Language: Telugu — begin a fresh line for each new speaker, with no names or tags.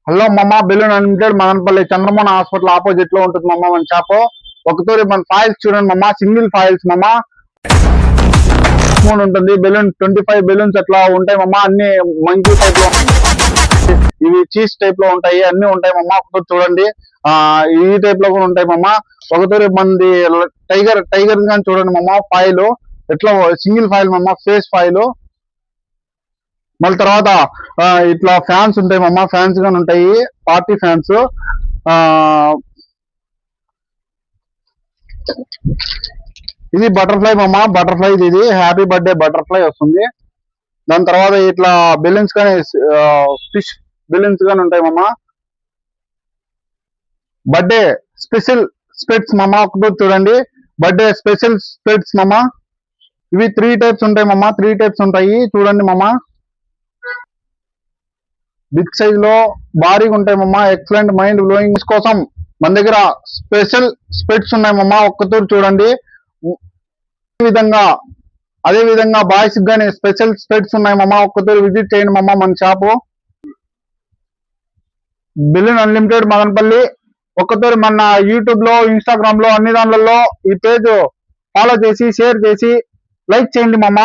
హలో మమ్మ, balloon unlimited Madanapalle Chandramohan hospital opposite లో ఉంటుంది మమ్మ మన షాప్. ఒకతూరి మన ఫైల్స్ చూడండి మమ్మ, సింగిల్ ఫైల్స్ మమ్మ. మూడు ఉంటుంది బెలూన్, 25 బెలూన్స్ అట్లా ఉంటాయి మమ్మ. అన్ని మంకీ టైప్ లో, ఇవి చీజ్ టైప్ లో ఉంటాయి, అన్ని ఉంటాయి మమ్మ. ఒకతూరి చూడండి, ఈ టైప్ లో కూడా ఉంటాయి మమ్మ. ఒకతూరి మంది టైగర్ కానీ చూడండి మమ్మ. ఫైల్ ఎట్లా సింగిల్ ఫైల్ మమ్మ, ఫేస్ ఫైల్. మళ్ళీ తర్వాత ఇట్లా ఫ్యాన్స్ ఉంటాయి మమ్మ, ఫ్యాన్స్ గాని ఉంటాయి, పార్టీ ఫ్యాన్స్. ఇది బటర్ఫ్లై మమ్మ, బటర్ఫ్లై ఇది హ్యాపీ బర్త్డే బటర్ఫ్లై వస్తుంది. దాని తర్వాత ఇట్లా బెలూన్స్ కానీ, ఫిష్ బెలూన్స్ కానీ ఉంటాయి మమ్మ. బర్త్డే స్పెషల్ స్పెట్స్ మమ్మ, ఒకటి చూడండి, బర్త్డే స్పెషల్ స్పెట్స్ మమ్మ. ఇవి 3 టైప్స్ ఉంటాయి మమ్మ, 3 టైప్స్ ఉంటాయి చూడండి మమ్మ. బిగ్ సైజ్ లో భారీగా ఉంటాయి మమ్మ. ఎక్సలెంట్ మైండ్ బ్లోయింగ్ కోసం మన దగ్గర స్పెషల్ స్పెట్స్ ఉన్నాయి మమ్మ. ఒక్కతూరు చూడండి. అదే విధంగా బాయ్స్ గానీ స్పెషల్ స్పెట్స్ ఉన్నాయి మమ్మ. ఒక్కతూరు విజిట్ చేయండి మమ్మ మన షాపు. Balloon unlimited Madanapalle. ఒక్కతూరు మన యూట్యూబ్ లో, ఇన్స్టాగ్రామ్ లో, అన్ని దాంట్లో ఈ పేజ్ ఫాలో చేసి, షేర్ చేసి, లైక్ చేయండి మమ్మ.